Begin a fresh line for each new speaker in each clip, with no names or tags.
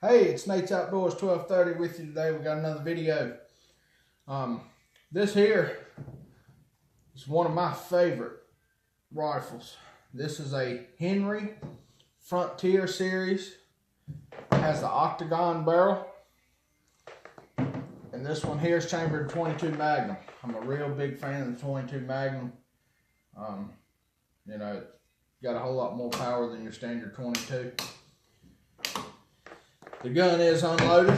Hey, it's Nate's Outdoors 1230 with you today. We got another video. This here is one of my favorite rifles. This is a Henry Frontier series. It has the Octagon barrel. And this one here is chambered 22 Magnum. I'm a real big fan of the 22 Magnum. You know, it's got a whole lot more power than your standard 22. The gun is unloaded.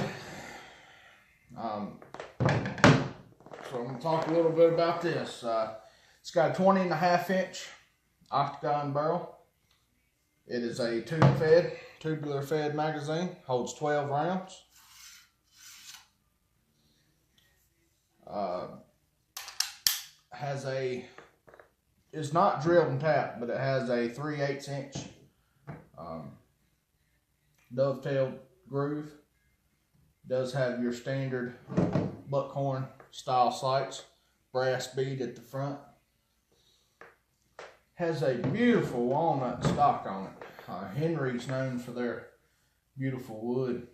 So I'm going to talk a little bit about this. It's got a 20.5 inch Octagon barrel. It is a tubular fed magazine. Holds 12 rounds. It's not drilled and tapped, but it has a 3/8 inch dovetailed groove. Does have your standard buckhorn style sights, brass bead at the front. Has a beautiful walnut stock on it. Henry's known for their beautiful wood.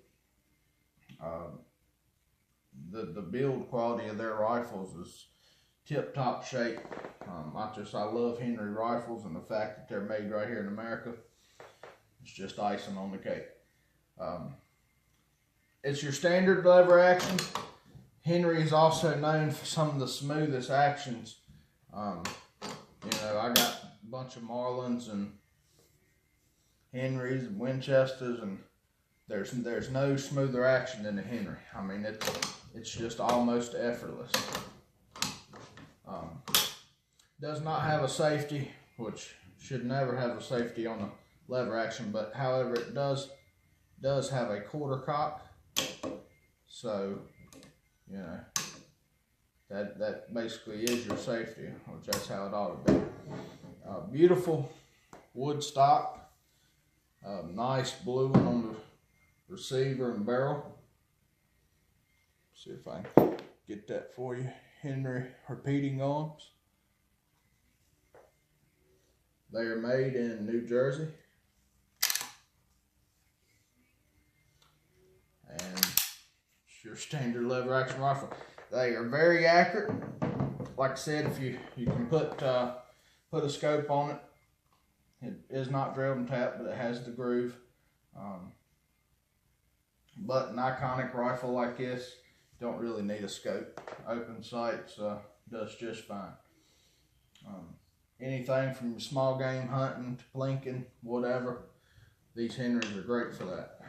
The build quality of their rifles is tip-top shape. I love Henry rifles, and the fact that they're made right here in America, it's just icing on the cake. It's your standard lever action. Henry is also known for some of the smoothest actions. You know, I got a bunch of Marlins and Henrys and Winchesters, and there's no smoother action than a Henry. I mean, it's just almost effortless. Does not have a safety, which should never have a safety on a lever action, but however it does have a quarter cock. So, you know, that basically is your safety, which that's how it ought to be. Beautiful wood stock. Nice blue one on the receiver and barrel. See if I can get that for you. Henry repeating arms. They are made in New Jersey. And it's your standard lever action rifle. They are very accurate. Like I said, if you can put a scope on it. It is not drilled and tapped, but it has the groove. But an iconic rifle like this, don't really need a scope. Open sights does just fine. Anything from small game hunting to plinking, whatever, these Henrys are great for that.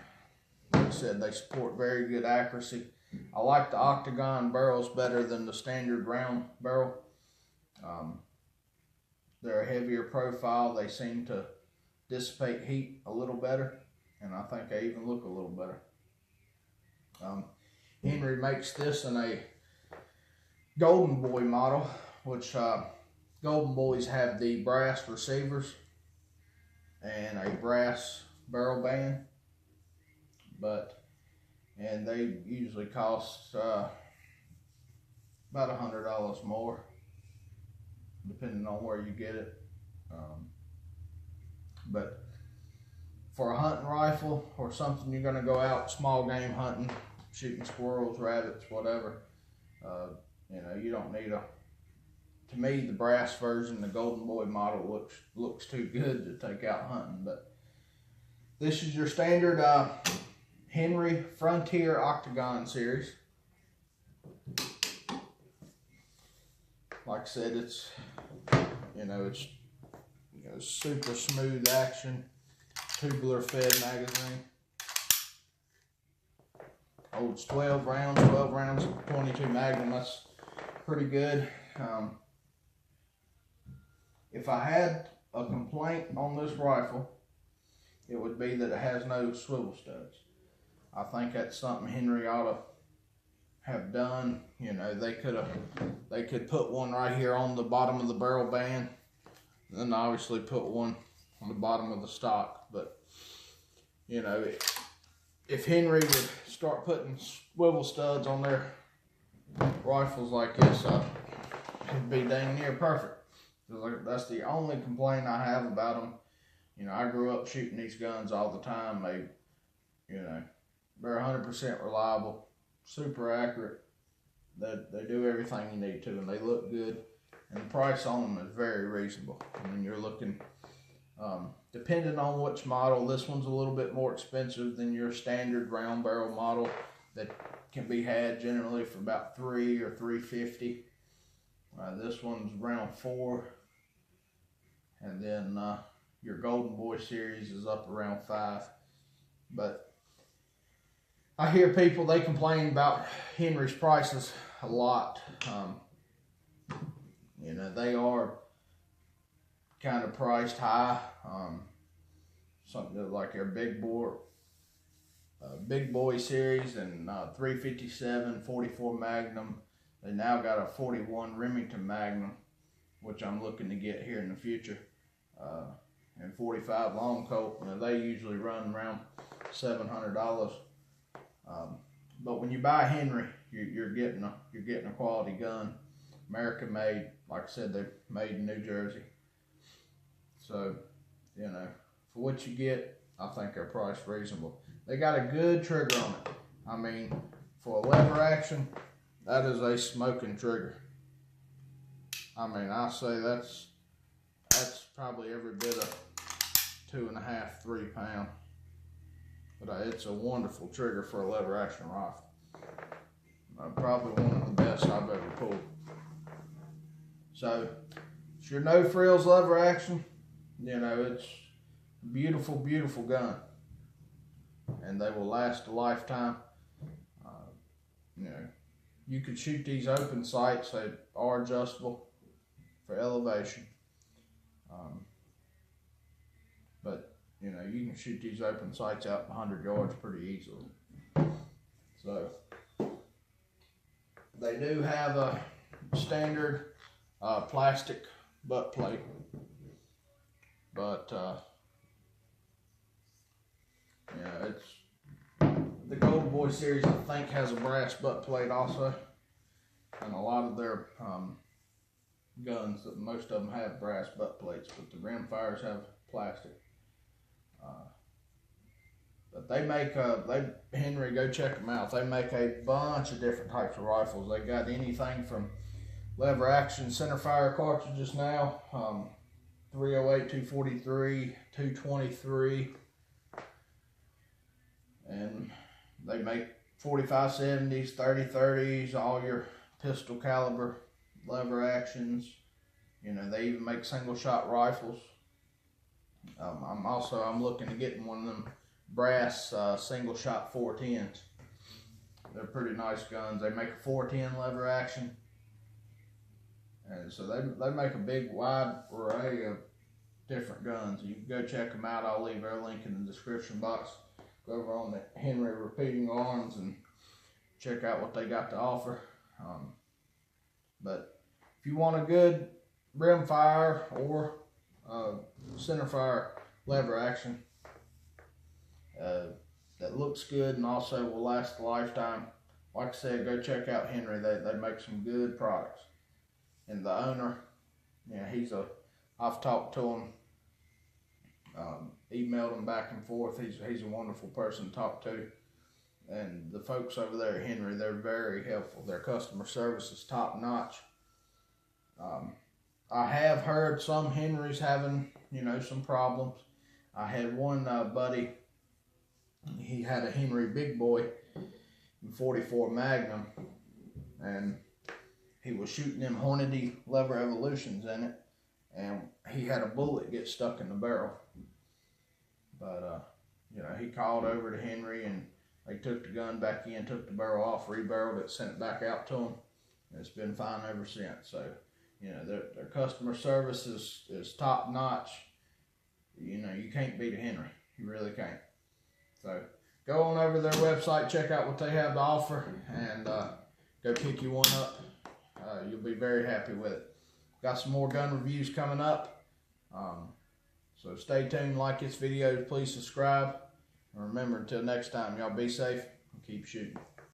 Like I said, they support very good accuracy. I like the Octagon barrels better than the standard round barrel. They're a heavier profile. They seem to dissipate heat a little better, and I think they even look a little better. Henry makes this in a Golden Boy model, which Golden Boys have the brass receivers and a brass barrel band, and they usually cost about $100 more, depending on where you get it. But for a hunting rifle or something you're going to go out small game hunting, shooting squirrels, rabbits, whatever, you know, you don't need to me, the brass version, the Golden Boy model, looks too good to take out hunting. But this is your standard Henry Frontier Octagon series. Like I said, it's super smooth action, tubular fed magazine. Holds 12 rounds, 22 Magnum. That's pretty good. If I had a complaint on this rifle, it would be that it has no swivel studs. I think that's something Henry ought to have done. You know, they could put one right here on the bottom of the barrel band, and then obviously put one on the bottom of the stock. But you know, if Henry would start putting swivel studs on their rifles like this, it'd be dang near perfect. That's the only complaint I have about them. You know, I grew up shooting these guns all the time. They, you know, They're 100% reliable, super accurate. They do everything you need to, and they look good. And the price on them is very reasonable. I mean, you're looking, depending on which model, this one's a little bit more expensive than your standard round barrel model that can be had generally for about $300 or $350. This one's around $4, and then your Golden Boy series is up around $5. But I hear people, they complain about Henry's prices a lot. You know, they are kind of priced high. Something like their Big Boy series and 357, 44 Magnum. They now got a 41 Remington Magnum, which I'm looking to get here in the future. And 45 Long Colt. You know, they usually run around $700. But when you buy Henry, you're getting a quality gun, American made. Like I said, they're made in New Jersey. So, you know, for what you get, I think they're priced reasonable. They got a good trigger on it. I mean, for a lever action, that is a smoking trigger. I mean, I say that's probably every bit of 2.5, 3 pounds. But it's a wonderful trigger for a lever action rifle. Probably one of the best I've ever pulled. So, it's your no frills lever action. You know, it's a beautiful, beautiful gun. And they will last a lifetime. You know, you could shoot these open sights. They are adjustable for elevation. But, you know, you can shoot these open sights out 100 yards pretty easily. So, they do have a standard plastic butt plate. But, yeah, it's the Golden Boy series, I think, has a brass butt plate also. And a lot of their guns, most of them have brass butt plates, but the rimfires have plastic. But they make, Henry, go check them out. They make a bunch of different types of rifles. They got anything from lever action center fire cartridges now, 308, 243, 223, and they make 45-70s, 30-30s, all your pistol caliber lever actions. You know, they even make single shot rifles. I'm looking to get one of them brass single shot 410s. They're pretty nice guns. They make a 410 lever action. And so they make a big wide array of different guns. You can go check them out. I'll leave their link in the description box. Go over on the Henry Repeating Arms and check out what they got to offer. But if you want a good rimfire or center fire lever action that looks good and also will last a lifetime, like I said, go check out Henry. They make some good products. And the owner, yeah, I've talked to him, emailed him back and forth. He's a wonderful person to talk to. And the folks over there at Henry, they're very helpful. Their customer service is top notch. I have heard some Henrys having, you know, some problems. I had one buddy, he had a Henry Big Boy 44 Magnum, and he was shooting them Hornady lever evolutions in it, and he had a bullet get stuck in the barrel. But, you know, he called over to Henry, and they took the gun back in, took the barrel off, rebarreled it, sent it back out to him, and it's been fine ever since. So, you know, their customer service is top notch. You know, you can't beat a Henry. You really can't. So, go on over to their website, check out what they have to offer, and go pick you one up. You'll be very happy with it. Got some more gun reviews coming up. So stay tuned, like this video, please subscribe. And remember, until next time, y'all be safe and keep shooting.